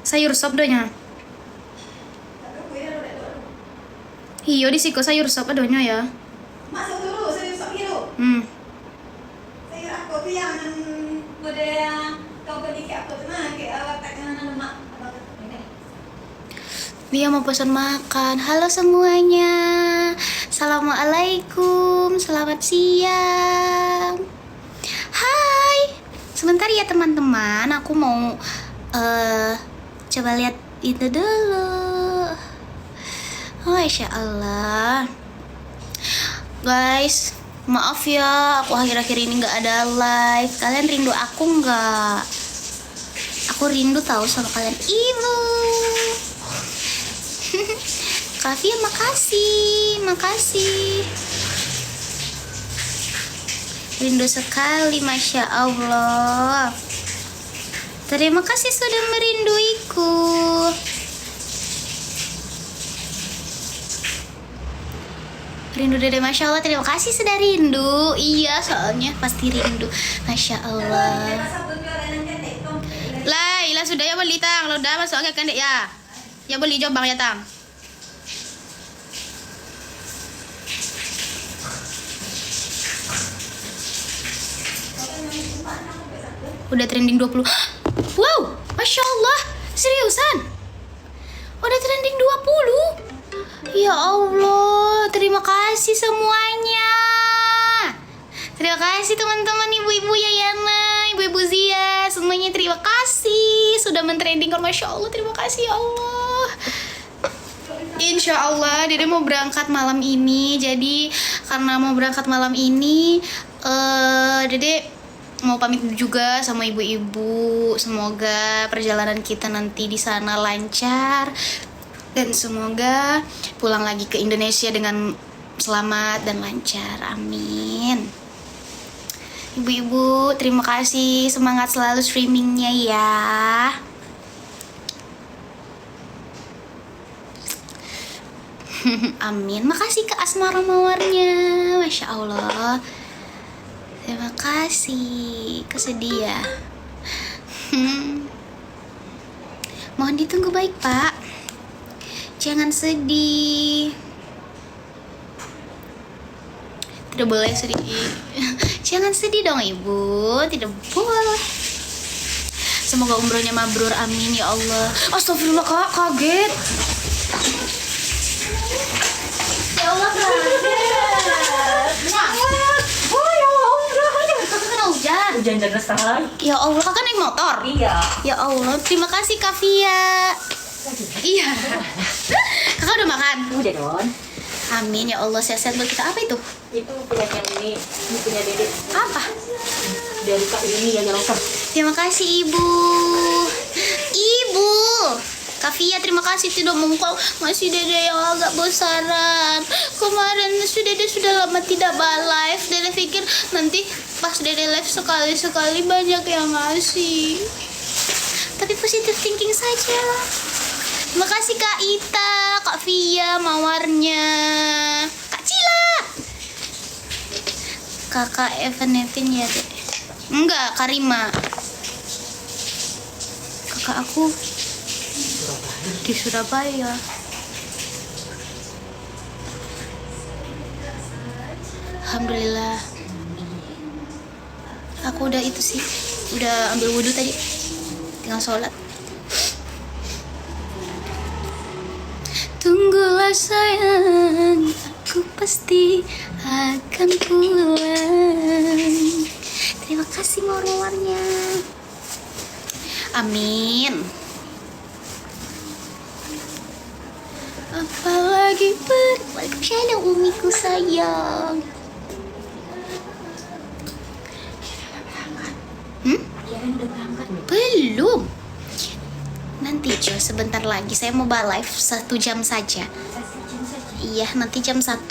Sayur sop donya. Iyo di siko sayur sop adonya ya. Masuk dulu sayur sop itu. Sayur aku tuh yang bude yang kau beli ke aku tuh mah ke taknya lemak. Dia mau pesan makan. Halo semuanya. Assalamualaikum. Selamat siang. Hai. Sebentar ya teman-teman. Aku mau coba lihat itu dulu. Oh, Masya Allah. Guys, maaf ya, aku akhir-akhir ini gak ada live. Kalian rindu aku gak? Aku rindu tahu sama kalian. Ibu Kavia, makasih. Rindu sekali, Masya Allah. Terima kasih sudah merinduiku. Rindu Dede, Masya Allah. Terima kasih sudah rindu. Iya, soalnya pasti rindu. Masya Allah. Lah, ilah sudah ya beli tang. Lo dah masuk agak kendek ya. Ya beli jobang ya tang. Udah trending 20. Wow, Masya Allah. Seriusan? Udah trending 20. Ya Allah, terima kasih semuanya. Terima kasih teman-teman, ibu-ibu Yayana, ibu-ibu Zia, semuanya terima kasih sudah mentrendingkan. Masya Allah, terima kasih ya Allah. Insya Allah Dede mau berangkat malam ini. Jadi karena mau berangkat malam ini, Dede mau pamit juga sama ibu-ibu. Semoga perjalanan kita nanti di sana lancar dan semoga pulang lagi ke Indonesia dengan selamat dan lancar. Amin. Ibu-ibu, terima kasih. Semangat selalu streamingnya ya. Amin. Makasih ke asmara mawarnya. Masya Allah. Terima kasih. Kesedia. Mohon ditunggu baik, Pak. Jangan sedih. Tidak boleh sedih. Jangan sedih dong, Ibu. Tidak boleh. Semoga umrohnya mabrur. Amin ya Allah. Astagfirullah, Kak. Kaget. Ya Allah, kaget. Oh ya Allah. Kakak kena hujan. Hujan deras sekali. Ya Allah, kakak naik motor. Iya. Ya Allah, terima kasih Kavia. Iya. Kakak udah makan? Udah Don. Amin ya Allah, sehat-sehat buat kita. Apa itu? Itu punya yang ini punya Dede. Apa? Dari Kak ini yang nyelongkar. Terima kasih Ibu. Ibu Kavia, terima kasih tidak mengkau masih Dede yang agak besaran. Kemarin Dede sudah lama tidak live. Dede pikir nanti pas Dede live sekali-sekali banyak yang ngasih. Tapi positive thinking saja. Terima kasih Kak Ita, Kak Via, mawarnya, Kak Cila, Kakak Nevin ya deh. Enggak, Karima. Kakak aku di Surabaya. Alhamdulillah. Aku udah itu sih, udah ambil wudhu tadi, tinggal sholat. Tunggulah sayang, aku pasti akan pulang. Terima kasih mawar-mawarnya. Amin. Apalagi Waalaikumsalam umiku sayang. Belum. Nanti Jo, sebentar lagi saya mau live 1 jam saja. Iya, nanti jam 1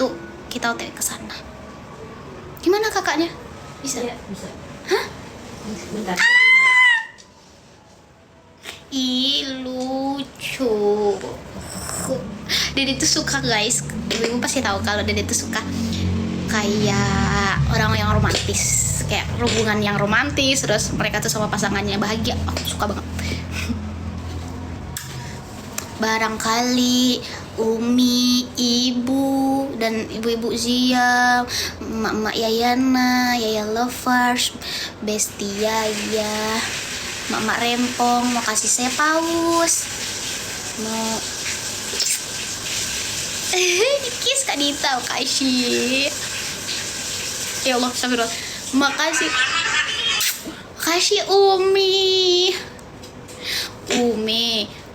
kita OTW ke sana. Gimana kakaknya? Bisa? Iya, bisa. Hah? Bentar. Ih, lucu. Dede tuh suka guys. Ibu pasti tahu kalau Dede tuh suka kayak orang yang romantis, kayak hubungan yang romantis, terus mereka tuh sama pasangannya bahagia. Aku suka banget. Barangkali Umi, Ibu, dan Ibu-ibu Zia, Mak Yayana, Yaya Lovers, Besti Yaya, Mak Rempong, mau kasih saya paus, mau kiss Kak Dita, kasih. Ya Allah, astagfirullah. Makasih Umi,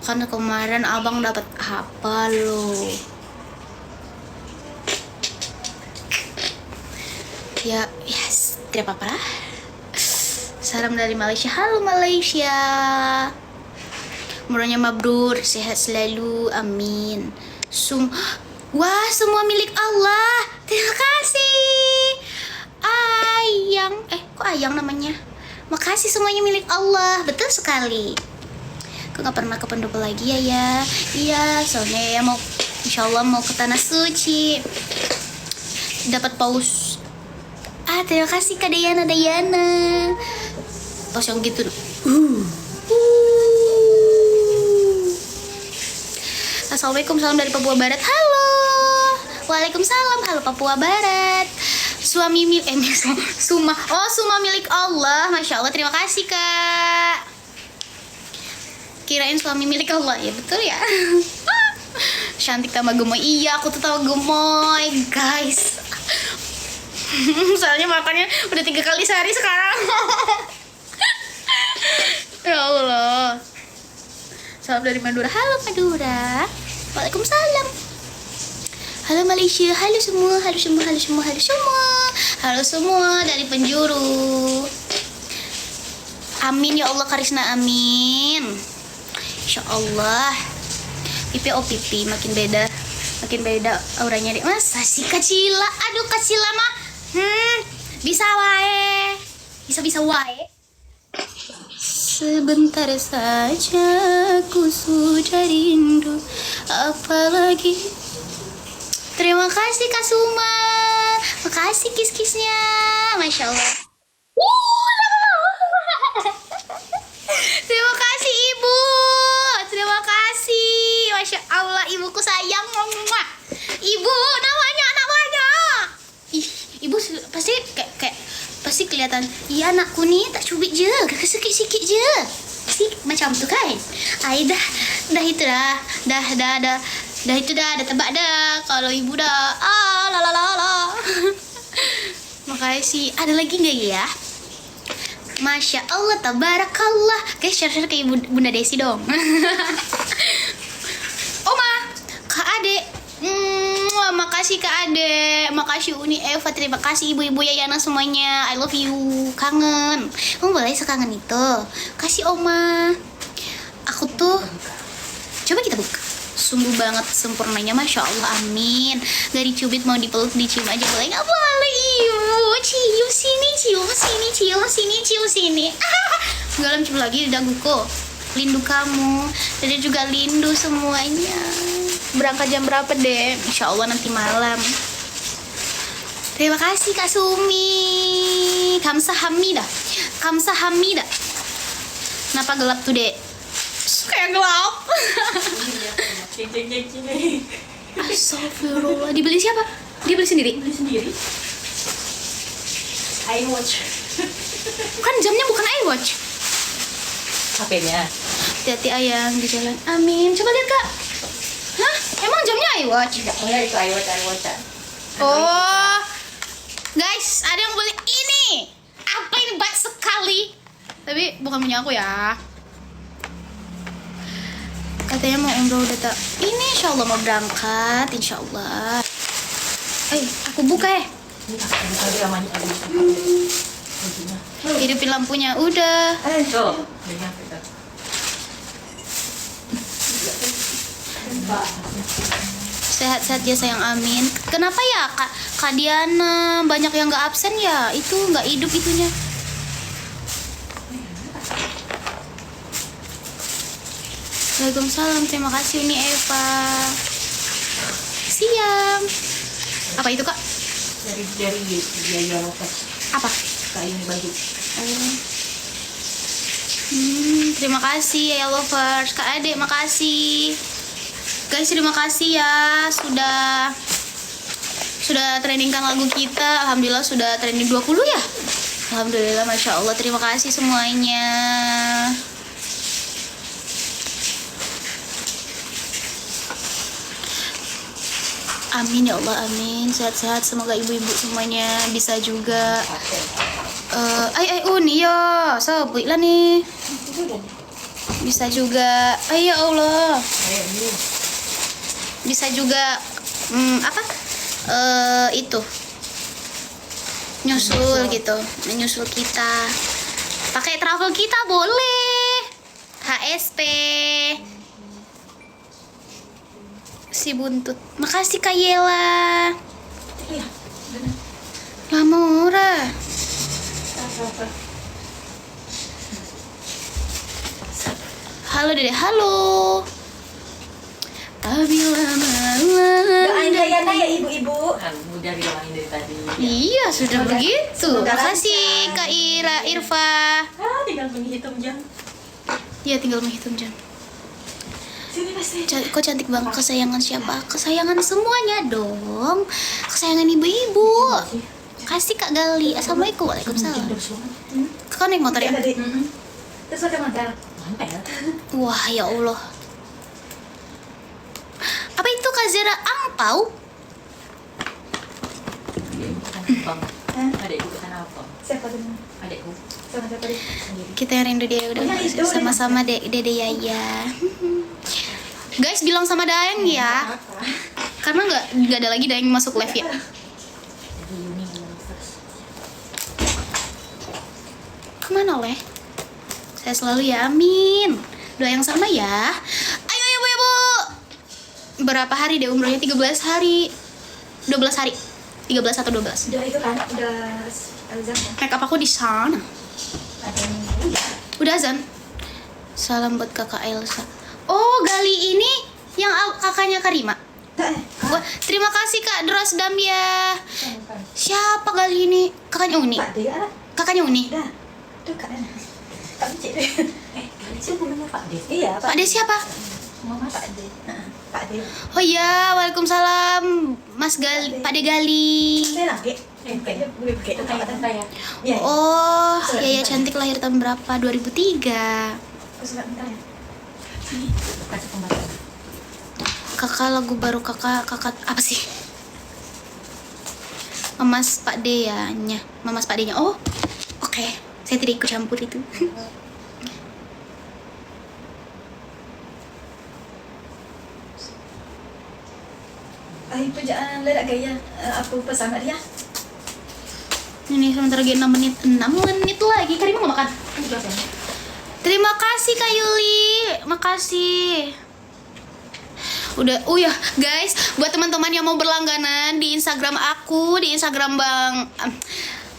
karena kemarin abang dapat apa loh? Ya, yes, tidak apa-apa lah. Salam dari Malaysia. Halo Malaysia. Umrohnya mabrur, sehat selalu, amin. Wah, semua milik Allah. Terima kasih. Kok Ayang namanya? Makasih, semuanya milik Allah. Betul sekali. Aku gak pernah ke pendopo lagi ya. Iya, soalnya ya mau, insya Allah mau ke tanah suci, dapat paus. Terima kasih Kak Dayana. Paus yang gitu. Assalamualaikum, salam dari Papua Barat. Halo. Waalaikumsalam, halo Papua Barat. Suma milik Allah. Masya Allah, terima kasih Kak. Kirain suami milik Allah, ya betul ya. Cantik tambah gemoy. Iya, aku tuh tambah gemoy guys. Soalnya makannya udah 3 kali sehari sekarang. Ya Allah. Salam dari Madura. Halo Madura. Waalaikumsalam. Halo Malaysia. Halo semua dari penjuru. Amin ya Allah Karisna, amin. Insya Allah. Pipi makin beda auranya deh. Masa sih Kacila? Aduh Kacila mah bisa wae. Bisa wae. Sebentar saja ku sudah rindu, apalagi. Terima kasih Kak Suma. Makasih kiss-kissnya. Masya Allah. Terima kasih Ibu. Terima kasih. Masya Allah, ibuku sayang. Ibu, namanya. Ih, ibu pasti kayak pasti kelihatan. Iya anakku nih tak cubit je, sikit je. Sih macam tuh kan. Dah tebak dah. Kalau ibu dah la. Makasih. Ada lagi nggak ya? Masya Allah, tabarakallah. Guys, share ke Bunda Desi dong. Oma, Kak Ade. Makasih Kak Ade. Makasih Uni Eva. Terima kasih ibu-ibu Yayana semuanya. I love you. Kangen. Kamu boleh sekangen itu. Kasih Oma. Aku tuh. Coba kita buka. Sungguh banget sempurnanya, Masya Allah, amin. Gak dicubit, mau dipeluk, dicium aja boleh? Gak boleh ibu. Cium sini. Galam cium lagi di daguku. Lindu kamu. Dede juga lindu semuanya. Berangkat jam berapa deh? Insya Allah nanti malam. Terima kasih Kak Sumi. Kamsahamnida. Kenapa gelap tuh dek? Kayak gelap. Astagfirullah. Dibeli siapa? Dia beli sendiri? Beli sendiri. iWatch. Kan jamnya bukan iWatch. HP-nya. Hati-hati ayang di jalan. Amin. Coba lihat Kak. Hah? Emang jamnya iWatch? Enggak itu iWatch. Oh. Guys, ada yang beli ini. Apa ini baik sekali. Tapi bukan punya aku ya. Katanya mau umroh udah tak. Ini insya Allah mau berangkat, insya Allah. Aku buka ya. Hidupin lampunya, udah. Sehat-sehat ya sayang, amin. Kenapa ya Kak Diana banyak yang nggak absen ya? Itu nggak hidup itunya. Waalaikumsalam, terima kasih Uni Eva. Siang. Apa itu Kak? Dari biaya lovers. Apa? Kayak ini baju. Terima kasih ya lovers. Kak Ade makasih. Guys, terima kasih ya sudah trendingkan lagu kita. Alhamdulillah sudah trending 20 ya. Alhamdulillah, Masya Allah. Terima kasih semuanya. Amin ya Allah, amin. Sehat-sehat, semoga ibu-ibu semuanya bisa juga. Nih ya, sabuk lah nih. Bisa juga. Ya Allah. Bisa juga itu nyusul gitu, menyusul kita. Pakai travel kita boleh. HSP. Si buntut. Makasih Kak Yela. Iya, benar. Lamora. Halo Dede, halo. Apabila Doain Dayana ya ibu-ibu. Kan udah bilangin dari tadi. Iya, sudah Semoga- begitu. semoga Makasih lancar. Kak Irfa. Tinggal menghitung jam. Iya, tinggal menghitung jam. Sini Mas. Kok cantik banget. Kesayangan siapa? Kesayangan semuanya dong. Kesayangan ibu-ibu. Kasih Kak Gali. Assalamualaikum. Waalaikumsalam. Kau naik motor ya? Tadi. Terus pakai mantel. Mantel. Wah, ya Allah. Apa itu Kak Zara? Angpau? Adekku bukan abang. Adekku bukan abang. Siapa teman? Adekku Sama siapa deh? sendiri. Kita yang rindu dia udah Oh, ya, itu sama-sama Dede Yaya. Guys, bilang sama Daeng ya. Apa? Karena nggak ada lagi Daeng masuk live ya. Jadi Yuni lovers. Kemana Leh? Saya selalu ya, amin. Doa yang sama ya. Ayo ibu-ibu. Berapa hari deh umrohnya? 13 hari. 12 hari. 13 atau 12. Udah itu kan, udah azan ya. Make up aku di sana. Ada yang udah. Udah azan. Salam buat kakak Elsa. Oh, Gali ini yang kakaknya Karima. Wah, terima kasih Kak Drosdam ya. Siapa Gali ini? Kakaknya Uni. Pak D ada. Kakaknya Uni. Dah. Tuh Kak Ana. Kak Cik deh. Kali itu namanya Pak D. Iya, Pak De siapa? Mama Pak D. Pak D. Oh iya, Waalaikumsalam Mas Gali, Pak De Gali. Saya lagi. Kayaknya boleh pakai itu Kak Ana. ya. Iya. Oh, Yaya cantik lahir tahun berapa? 2003. Aku suka bentar ya. Kasih pembatas. Kakak lagu baru kakak apa sih? Mamas Pak D ya, Mamas Pak D-nya. Oh, oke. Saya tidak ikut campur itu. Itu jangan ledak gaya. Aku pesan kat dia. Ini sebentar lagi 6 menit. 6 menit lagi. Karima mau makan? Terima kasih Kak Yuli. Makasih. Udah, ya guys, buat teman-teman yang mau berlangganan di Instagram aku, di Instagram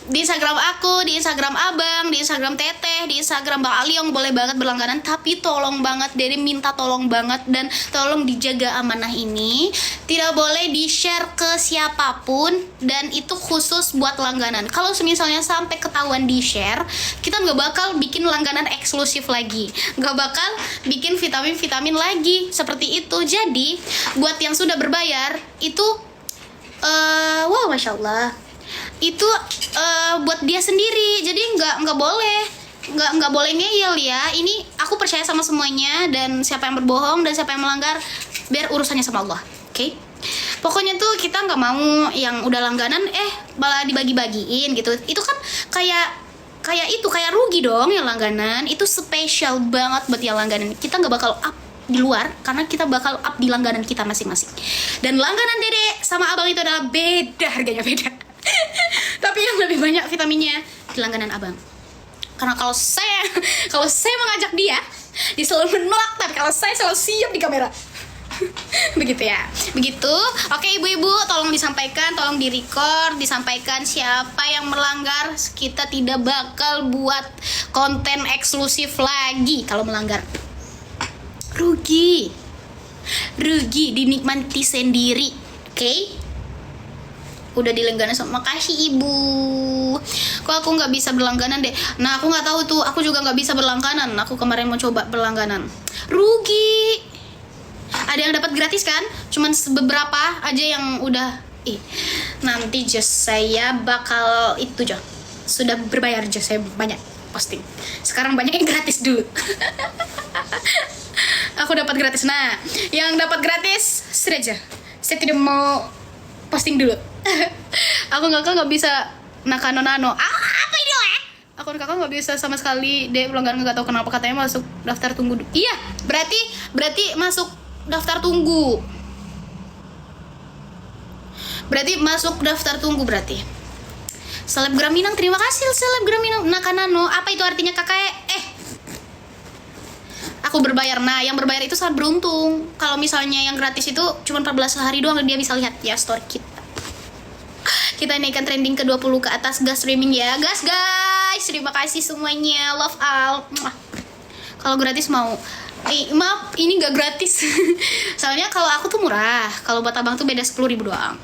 di Instagram aku, di Instagram Abang, di Instagram Teteh, di Instagram Bang Aliong boleh banget berlangganan. Tapi tolong banget, Dede minta tolong banget dan tolong dijaga amanah ini. Tidak boleh di-share ke siapapun dan itu khusus buat langganan. Kalau misalnya sampai ketahuan di-share, kita nggak bakal bikin langganan eksklusif lagi, nggak bakal bikin vitamin-vitamin lagi seperti itu. Jadi buat yang sudah berbayar itu, wow, Masya Allah, itu buat dia sendiri. Jadi nggak boleh ngeyel ya. Ini aku percaya sama semuanya, dan siapa yang berbohong dan siapa yang melanggar biar urusannya sama Allah. Oke? Pokoknya tuh kita nggak mau yang udah langganan malah dibagi-bagiin gitu. Itu kan kayak rugi dong yang langganan. Itu spesial banget buat yang langganan. Kita nggak bakal up di luar karena kita bakal up di langganan kita masing-masing. Dan langganan Dede sama Abang itu adalah beda, harganya beda. Tapi yang lebih banyak vitaminnya di langganan Abang. Karena kalau saya mengajak dia selalu menolak, tapi kalau saya selalu siap di kamera. Begitu ya. Begitu. Oke ibu-ibu, tolong disampaikan, tolong di-record, disampaikan siapa yang melanggar. Kita tidak bakal buat konten eksklusif lagi kalau melanggar. Rugi dinikmati sendiri. Oke? udah dilangganan sama. Makasih ibu. Kok aku nggak bisa berlangganan deh? Nah aku nggak tahu tuh, aku juga nggak bisa berlangganan. Aku kemarin mau coba berlangganan, rugi. Ada yang dapat gratis kan? Cuman beberapa aja yang udah. Nanti just saya bakal itu aja. Sudah berbayar aja, saya banyak posting. Sekarang banyak yang gratis dulu. Aku dapat gratis. Nah, yang dapat gratis straight aja. Saya tidak mau posting dulu. Aku nggak bisa nano. Apa itu Akun kakak nggak bisa sama sekali deh pelanggan, nggak tahu kenapa, katanya masuk daftar tunggu. Iya, berarti masuk daftar tunggu. Berarti masuk daftar tunggu berarti. Selebgram Minang, terima kasih selebgram Minang. Nakanano, apa itu artinya kakak? Aku berbayar. Nah, yang berbayar itu sangat beruntung. Kalau misalnya yang gratis itu cuma 14 hari doang dia bisa lihat ya story kita. Kita naikkan trending ke 20 ke atas, gas streaming ya. Gas guys, terima kasih semuanya. Love all. Kalau gratis mau. Maaf, ini gak gratis. Soalnya kalau aku tuh murah. Kalau buat abang tuh beda 10.000 doang.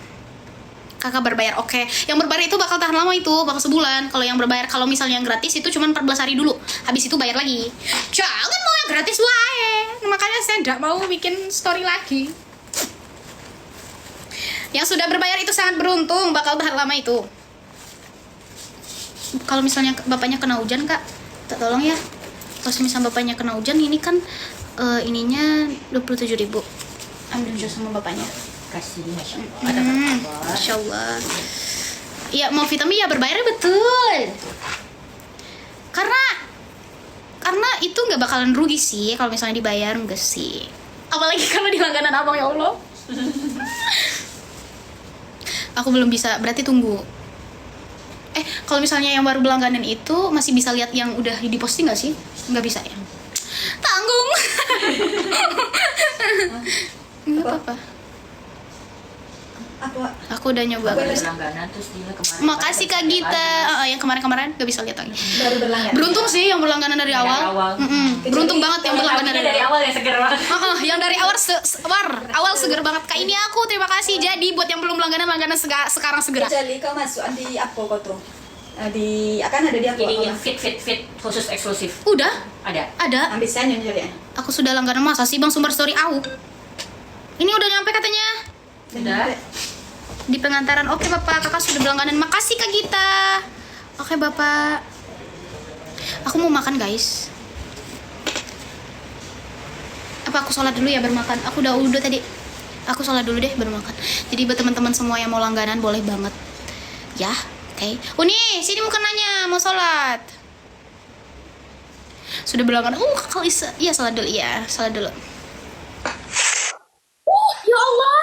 Kakak berbayar, oke. Yang berbayar itu bakal tahan lama, itu bakal sebulan. Kalau yang berbayar, kalau misalnya yang gratis itu cuma 14 hari dulu. Habis itu bayar lagi. Jangan mau yang gratis wae. Makanya saya tidak mau bikin story lagi. Yang sudah berbayar itu sangat beruntung, bakal tahan lama itu. Kalau misalnya bapaknya kena hujan, Kak, tolong ya. Kalau misalnya bapaknya kena hujan, ini kan ininya 27.000. Ambil jus sama bapaknya. Kasih, Masya Allah. Masya Allah. Ya mau vitamin ya berbayar betul. Karena itu nggak bakalan rugi sih kalau misalnya dibayar, enggak sih. Apalagi kalau di langganan abang, ya Allah. Aku belum bisa, berarti tunggu. Kalau misalnya yang baru berlangganan itu masih bisa lihat yang udah diposting nggak sih? Nggak bisa ya? Tanggung. Nggak apa-apa. Aku udah nyoba guys. Berlangganan terus dia kemarin. Makasih Kak Gita. Yang kemarin gak bisa lihat lagi. Baru berlangganan. Beruntung sih yang berlangganan dari awal. Beruntung banget yang berlangganan dari awal yang seger banget. Yang dari awal awal seger banget. Kak ini aku terima kasih. Jadi buat yang belum langganan sekarang segera. Kecuali kau masuk di apa kau tuh? Akan ada di apa? Ini fit khusus eksklusif. Udah? Ada. Ambil saya jadi. Aku sudah langganan, masa sih Bang Sumber Story au. Ini udah nyampe katanya. Sudah. Di pengantaran. Oke Bapak, kakak sudah berlangganan. Makasih Kak Gita. Oke Bapak. Aku mau makan guys. Apa aku sholat dulu ya baru makan? Aku udah tadi. Aku sholat dulu deh baru makan. Jadi buat teman-teman semua yang mau langganan boleh banget. Ya, oke. Uni, sini mau nanya, mau sholat. Sudah berlangganan. Kakak Lisa. Iya sholat dulu ya, sholat dulu. Ya Allah.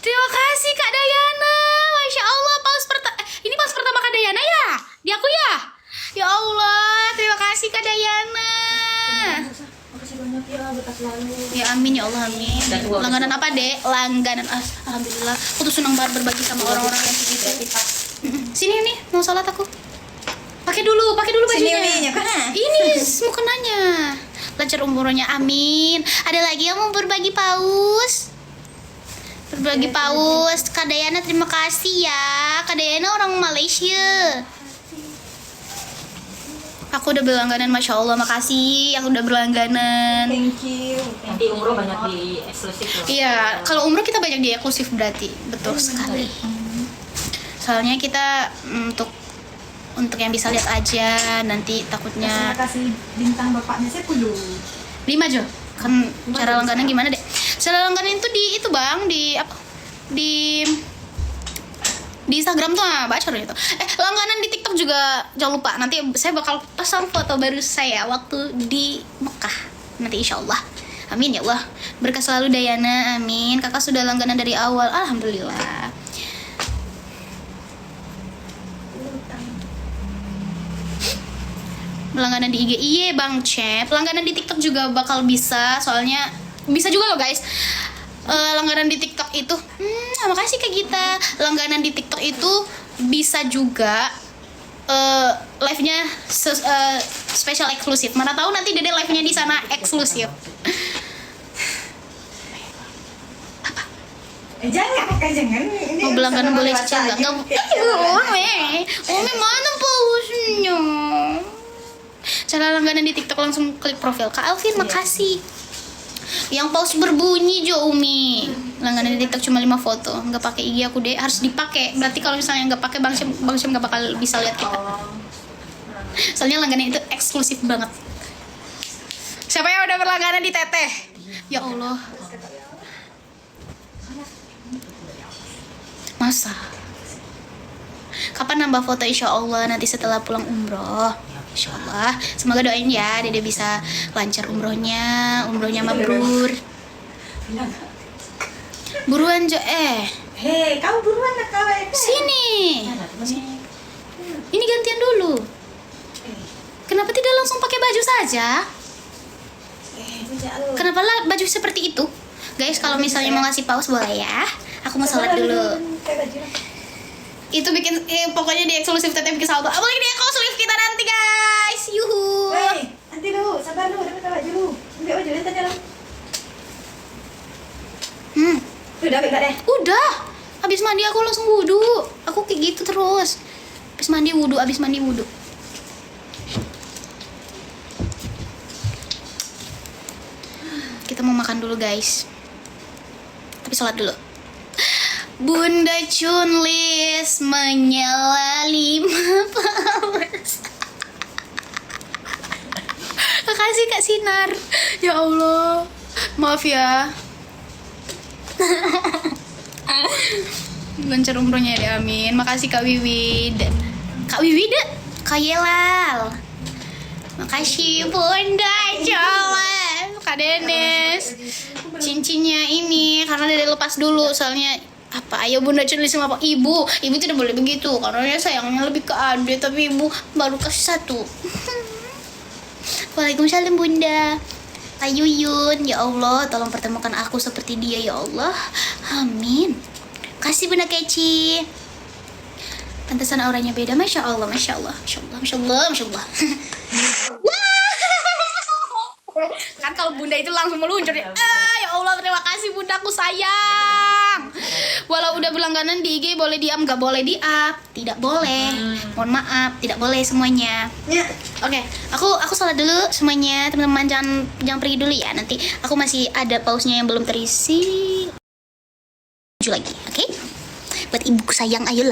Terima kasih Kak Dayana. Masya Allah, ini paus pertama Kak Dayana ya? Di aku ya? Ya Allah, terima kasih Kak Dayana. Makasih banyak ya, berkah selalu. Ya amin ya Allah, amin. Langganan apa Dek? Langganan alhamdulillah. Aku tuh senang banget berbagi sama orang-orang yang begitu. Sini nih, mau sholat aku. Pakai dulu bajunya. Sini Uni, Ini mau kenanya. Lancar umurnya, amin. Ada lagi yang mau berbagi paus? Berbagi paus. Kak Dayana terima kasih ya. Kak Dayana orang Malaysia. Aku udah berlangganan, Masya Allah. Makasih yang udah berlangganan. Thank you. Nanti umroh banyak di eksklusif loh. Iya, kalau umroh kita banyak di eksklusif berarti. Betul sekali. Soalnya kita untuk yang bisa lihat aja, nanti takutnya Kasih bintang bapaknya saya 10. 5 aja. Kan cara langganan gimana deh? Cara langganan itu di itu Bang, di apa? Di Instagram tuh baca dulu itu. Langganan di TikTok juga jangan lupa. Nanti saya bakal pasang foto baru saya waktu di Mekah. Nanti insya Allah. Amin ya Allah. Berkah selalu Dayana. Amin. Kakak sudah langganan dari awal. Alhamdulillah. Langganan di IG, iya Bang Cep. Langganan di TikTok juga bakal bisa. Soalnya bisa juga loh guys. Langganan di TikTok itu makasih Kak Gita. Langganan di TikTok itu bisa juga live-nya special eksklusif. Mana tahu nanti Dede live-nya di sana eksklusif. Apa? Jangan. Ini Mau berlangganan sama boleh lewat cicil nggak? aja. Nggak. Ome mana pausnya? Cara langganan di TikTok langsung klik profil Kak Alvin, makasih. Yang pause berbunyi Jo Umi. Langganan di TikTok cuma 5 foto, nggak pakai IG aku deh, harus dipakai. Berarti kalau misalnya nggak pakai Bang Syam nggak bakal bisa lihat kita. Soalnya langganan itu eksklusif banget. Siapa yang udah berlangganan di Teteh? Ya Allah. Masa? Kapan nambah foto insya Allah nanti setelah pulang umroh. Insya Allah. Semoga doain ya Dede bisa lancar umrohnya mabrur. Buruan Jo Hei, kau buruan nak kau. Sini. Ini gantian dulu. Kenapa tidak langsung pakai baju saja? Kenapa lah baju seperti itu? Guys, kalau misalnya mau ngasih pause boleh ya. Aku mau sholat dulu. Itu bikin pokoknya di eksklusif Teteh bikin saldo. Apalagi di eksklusif kita nanti guys. Yuhu. Hei, nanti dulu, sabar dulu, dapat baju dulu. Ambil baju lihat aja lah. Udah ambil deh. Udah. Habis mandi aku langsung wudhu. Aku kayak gitu terus. Habis mandi wudhu. Kita mau makan dulu guys. Tapi sholat dulu. Bunda Chunlis menyala 5 paus. Makasih Kak Sinar. Ya Allah. Maaf ya. Lancar umrohnya deh, amin. Makasih Kak Wiwid. Kak Yelal. Makasih Bunda Chunlis. Kak Dennis. Cincinnya ini karena Dede lepas dulu soalnya apa, ayo Bunda Chunlis sama apa, ibu tidak boleh begitu karena sayangnya lebih ke Ade, tapi ibu baru kasih 1. Waalaikumsalam Bunda. Ayuyun, ya Allah tolong pertemukan aku seperti dia ya Allah, amin. Kasih Bunda Keci. Pantesan auranya beda, masya Allah. Kan kalau Bunda itu langsung meluncur ya. Ya Allah, terima kasih Bundaku sayang. Walau udah berlangganan di IG boleh diam, gak boleh di up. Tidak boleh. Mohon maaf, tidak boleh semuanya. Ya. Oke, aku sholat dulu semuanya. Teman-teman jangan pergi dulu ya. Nanti aku masih ada pausnya yang belum terisi. Lanjut lagi, oke? Buat ibuku sayang, ayolah.